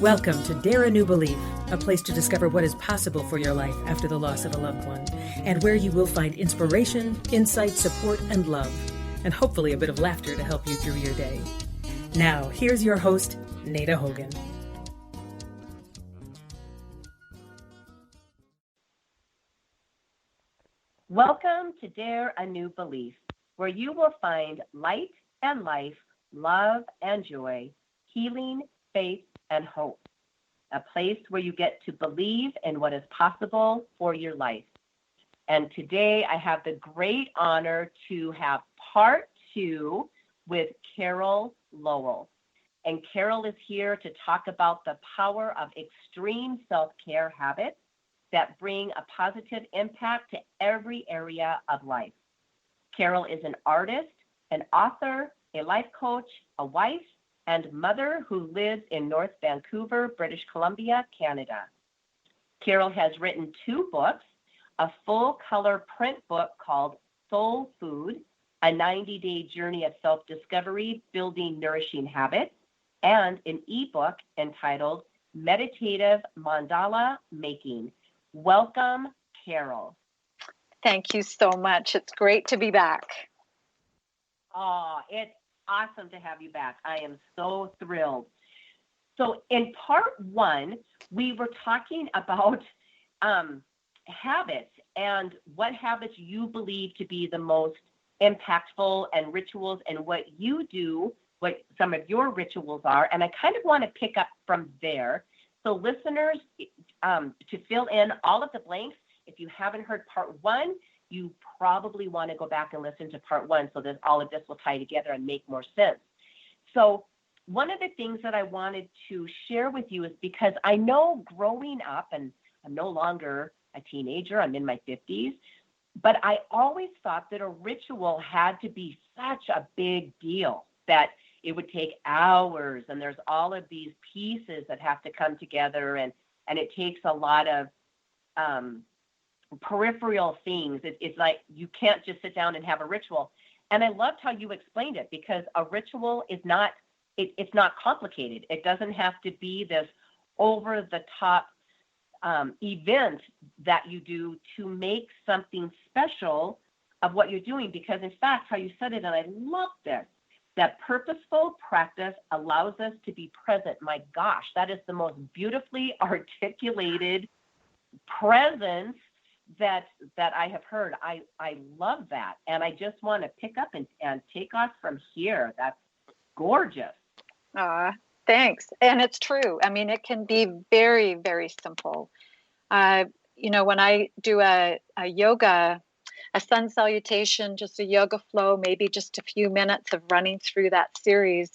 Welcome to Dare a New Belief, a place to discover what is possible for your life after the loss of a loved one, and where you will find inspiration, insight, support, and love, and hopefully a bit of laughter to help you through your day. Now, here's your host, Nada Hogan. Welcome to Dare a New Belief, where you will find light and life, love and joy, healing, faith, and hope. A place where you get to believe in what is possible for your life. And today I have the great honor to have part 2 with Carol Lowell. And Carol is here to talk about the power of extreme self-care habits that bring a positive impact to every area of life. Carol is an artist, an author, a life coach, a wife, and mother who lives in North Vancouver, British Columbia, Canada. Carol has written 2 books, a full-color print book called Soul Food, a 90-day journey of self-discovery, building nourishing habits, and an ebook entitled Meditative Mandala Making. Welcome, Carol. Thank you so much. It's great to be back. Oh, it's awesome to have you back. I am so thrilled. So in part 1, we were talking about habits and what habits you believe to be the most impactful and rituals and what you do, what some of your rituals are. And I kind of want to pick up from there. So listeners, to fill in all of the blanks, if you haven't heard part 1, you probably want to go back and listen to part 1 so that all of this will tie together and make more sense. So one of the things that I wanted to share with you is because I know growing up, and I'm no longer a teenager, I'm in my 50s, but I always thought that a ritual had to be such a big deal, that it would take hours, and there's all of these pieces that have to come together, and it takes a lot of peripheral things. It's like you can't just sit down and have a ritual. And I loved how you explained it, because a ritual is not, it's not complicated. It doesn't have to be this over-the-top event that you do to make something special of what you're doing. Because in fact, how you said it, and I love this, that purposeful practice allows us to be present. My gosh, that is the most beautifully articulated presence that I have heard. I love that. And I just want to pick up and take off from here. That's gorgeous. Thanks. And it's true. I mean, it can be very, very simple. When I do a yoga, a sun salutation, just a yoga flow, maybe just a few minutes of running through that series.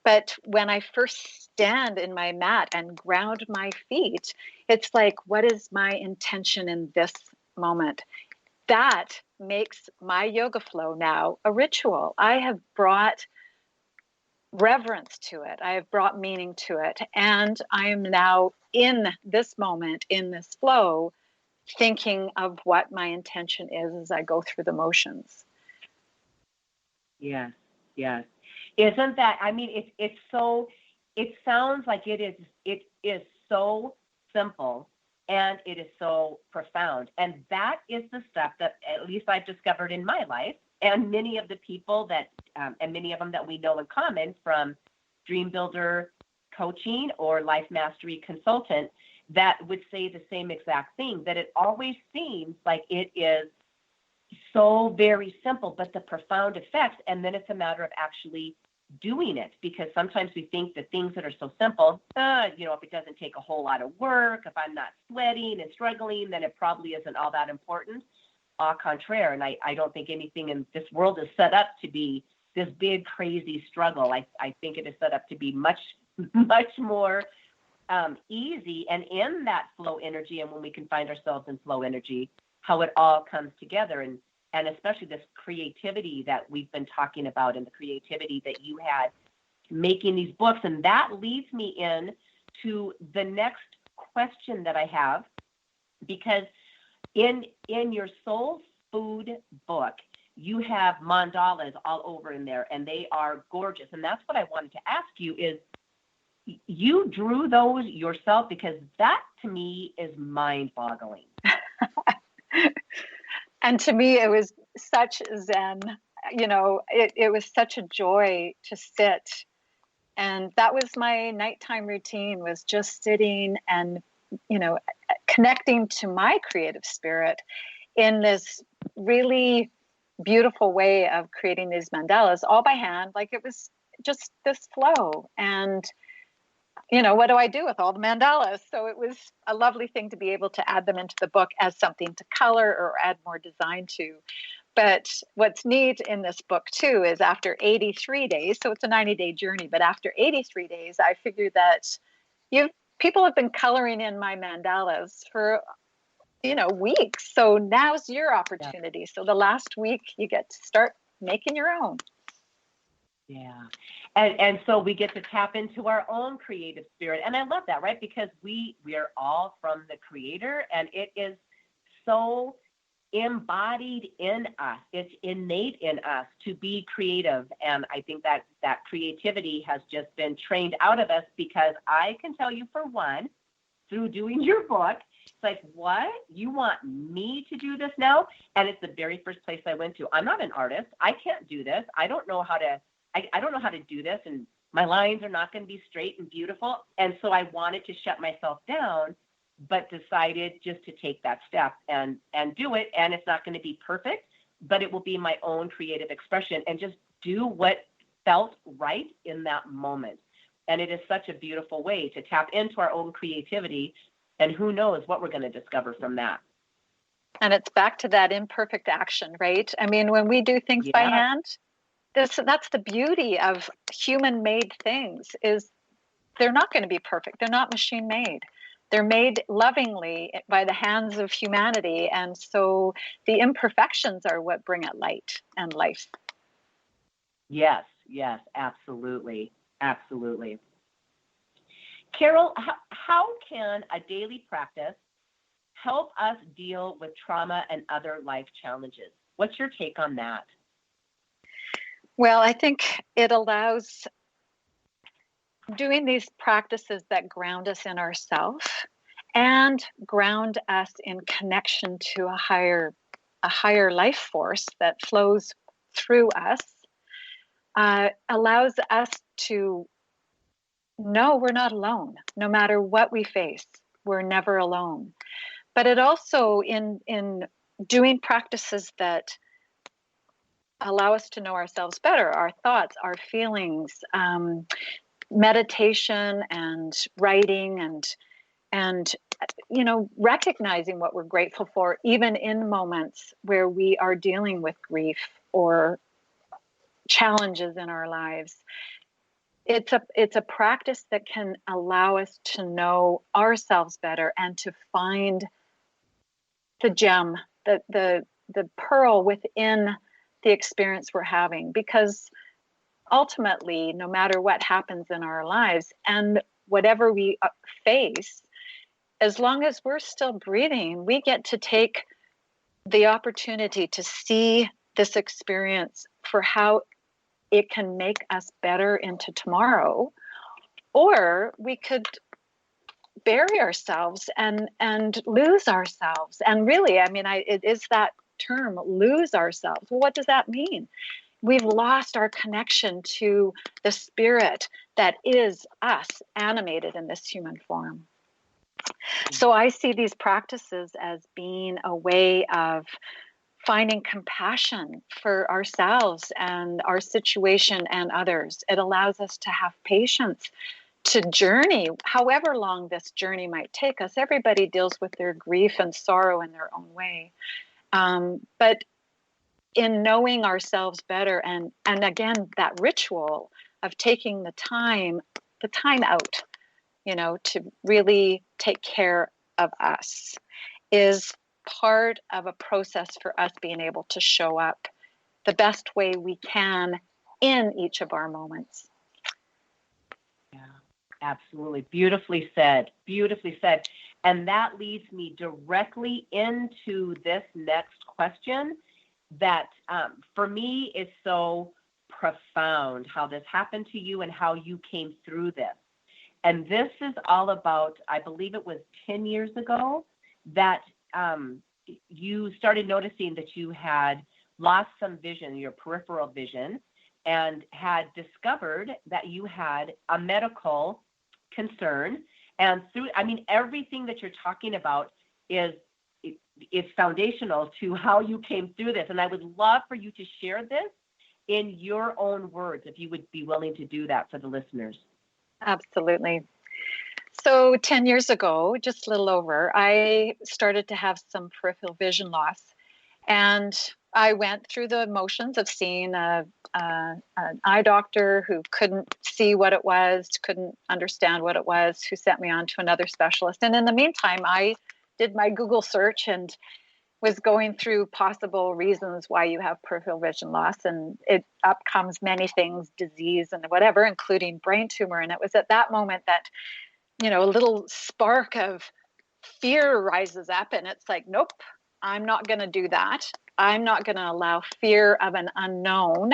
But when I first stand in my mat and ground my feet, it's like, what is my intention in this moment? That makes my yoga flow now a ritual. I have brought reverence to it. I have brought meaning to it. And I am now in this moment, in this flow, thinking of what my intention is as I go through the motions. Yes. Isn't that, I mean, it's so, it sounds like it is so simple, and it is so profound. And that is the stuff that at least I've discovered in my life, and many of the people that, and many of them that we know in common from Dream Builder coaching or Life Mastery Consultant, that would say the same exact thing, that it always seems like it is so very simple, but the profound effects, and then it's a matter of actually doing it, because sometimes we think that things that are so simple, if it doesn't take a whole lot of work, if I'm not sweating and struggling, then it probably isn't all that important. Au contraire, and I don't think anything in this world is set up to be this big, crazy struggle. I think it is set up to be much, much more easy, and in that flow energy, and when we can find ourselves in flow energy, how it all comes together, and especially this creativity that we've been talking about, and the creativity that you had making these books. And that leads me in to the next question that I have, because in your Soul Food book, you have mandalas all over in there, and they are gorgeous. And that's what I wanted to ask you is, you drew those yourself, because that to me is mind-boggling. And to me, it was such zen. It was such a joy to sit. And that was my nighttime routine, was just sitting and, connecting to my creative spirit in this really beautiful way of creating these mandalas all by hand. Like, it was just this flow. And what do I do with all the mandalas? So it was a lovely thing to be able to add them into the book as something to color or add more design to. But what's neat in this book too is after 83 days, so it's a 90-day journey, but after 83 days, I figured that people have been coloring in my mandalas for weeks. So now's your opportunity. Yeah. So the last week you get to start making your own. Yeah. And so we get to tap into our own creative spirit. And I love that, right? Because we are all from the Creator, and it is so embodied in us. It's innate in us to be creative. And I think that creativity has just been trained out of us, because I can tell you, for one, through doing your book, it's like, what? You want me to do this now? And it's the very first place I went to. I'm not an artist. I can't do this. I don't know how to do this, and my lines are not going to be straight and beautiful. And so I wanted to shut myself down, but decided just to take that step and do it. And it's not going to be perfect, but it will be my own creative expression, and just do what felt right in that moment. And it is such a beautiful way to tap into our own creativity, and who knows what we're going to discover from that. And it's back to that imperfect action, right? I mean, when we do things by hand, that's the beauty of human-made things, is they're not going to be perfect. They're not machine-made. They're made lovingly by the hands of humanity. And so the imperfections are what bring it light and life. Yes, absolutely. Absolutely. Carol, how can a daily practice help us deal with trauma and other life challenges? What's your take on that? Well, I think it allows doing these practices that ground us in ourselves and ground us in connection to a higher life force that flows through us, allows us to know we're not alone. No matter what we face, we're never alone. But it also, in doing practices that allow us to know ourselves better, our thoughts, our feelings, meditation and writing, and recognizing what we're grateful for, even in moments where we are dealing with grief or challenges in our lives. It's a practice that can allow us to know ourselves better and to find the gem, the pearl within the experience we're having. Because ultimately, no matter what happens in our lives and whatever we face, as long as we're still breathing, we get to take the opportunity to see this experience for how it can make us better into tomorrow. Or we could bury ourselves and lose ourselves. And really, I mean, it is that term, lose ourselves. Well, what does that mean? We've lost our connection to the spirit that is us, animated in this human form. So I see these practices as being a way of finding compassion for ourselves and our situation and others. It allows us to have patience to journey, however long this journey might take us. Everybody deals with their grief and sorrow in their own way. But in knowing ourselves better, and again, that ritual of taking the time out, to really take care of us, is part of a process for us being able to show up the best way we can in each of our moments. Yeah, absolutely. Beautifully said. Beautifully said. And that leads me directly into this next question that for me is so profound, how this happened to you and how you came through this. And this is all about, I believe it was 10 years ago that you started noticing that you had lost some vision, your peripheral vision, and had discovered that you had a medical concern. And through, I mean, everything that you're talking about is foundational to how you came through this. And I would love for you to share this in your own words, if you would be willing to do that for the listeners. Absolutely. So 10 years ago, just a little over, I started to have some peripheral vision loss. And I went through the motions of seeing an eye doctor who couldn't see what it was, couldn't understand what it was, who sent me on to another specialist. And in the meantime, I did my Google search and was going through possible reasons why you have peripheral vision loss. And it up comes many things, disease and whatever, including brain tumor. And it was at that moment that, you know, a little spark of fear rises up, and it's like, nope, I'm not going to do that. I'm not going to allow fear of an unknown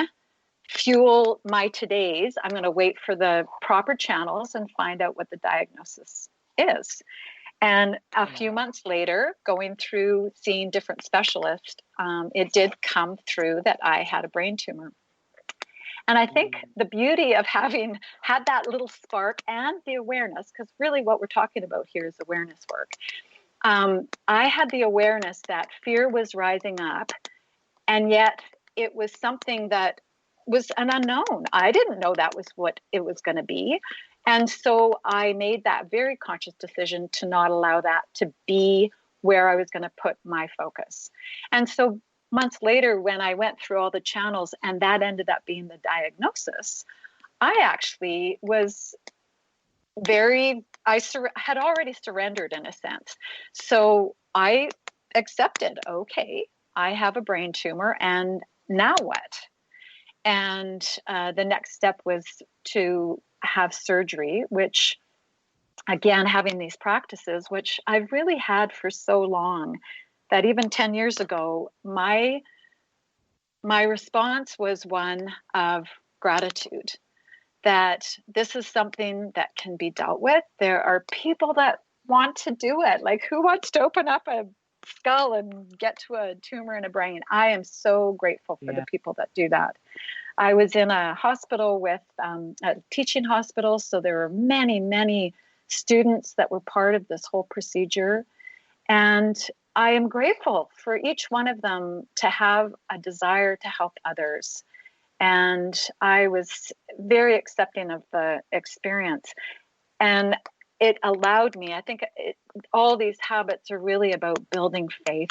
fuel my todays. I'm going to wait for the proper channels and find out what the diagnosis is. And a few months later, going through seeing different specialists, it did come through that I had a brain tumor. And I think the beauty of having had that little spark and the awareness, because really what we're talking about here is awareness work. I had the awareness that fear was rising up, and yet it was something that was an unknown. I didn't know that was what it was going to be. And so I made that very conscious decision to not allow that to be where I was going to put my focus. And so months later, when I went through all the channels and that ended up being the diagnosis, I actually was had already surrendered in a sense. So I accepted, okay, I have a brain tumor, and now what? And the next step was to have surgery, which, again, having these practices, which I've really had for so long, that even 10 years ago, my response was one of gratitude, that this is something that can be dealt with. There are people that want to do it. Like, who wants to open up a skull and get to a tumor in a brain? I am so grateful for the people that do that. I was in a hospital with a teaching hospital, so there were many, many students that were part of this whole procedure. And I am grateful for each one of them to have a desire to help others. And I was very accepting of the experience. And it allowed me, I think all these habits are really about building faith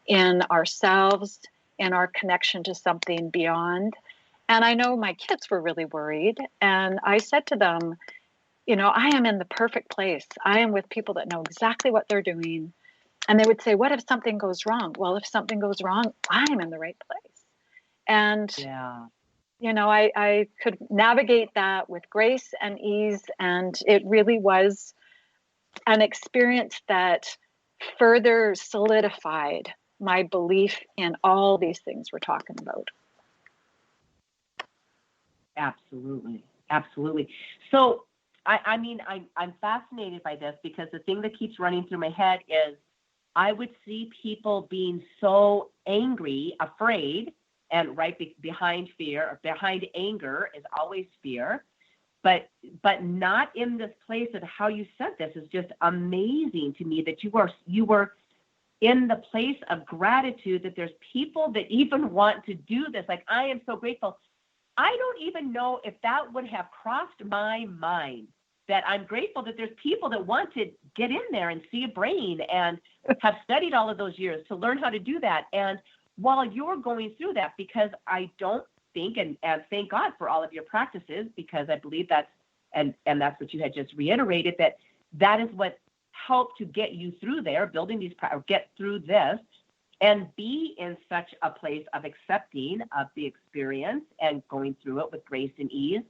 in ourselves, in our connection to something beyond. And I know my kids were really worried. And I said to them, you know, I am in the perfect place. I am with people that know exactly what they're doing. And they would say, what if something goes wrong? Well, if something goes wrong, I'm in the right place. And, you know, I could navigate that with grace and ease. And it really was an experience that further solidified my belief in all these things we're talking about. Absolutely. Absolutely. So, I mean, I'm fascinated by this, because the thing that keeps running through my head is I would see people being so angry, afraid, and right behind fear, or behind anger is always fear, but not in this place of how you said this is just amazing to me, that you were in the place of gratitude, that there's people that even want to do this. Like, I am so grateful. I don't even know if that would have crossed my mind, that I'm grateful that there's people that want to get in there and see a brain and have studied all of those years to learn how to do that. And while you're going through that, because I don't think, and thank God for all of your practices, because I believe that's, and that's what you had just reiterated, that is what helped to get you through there, building these, or get through this, and be in such a place of accepting of the experience and going through it with grace and ease.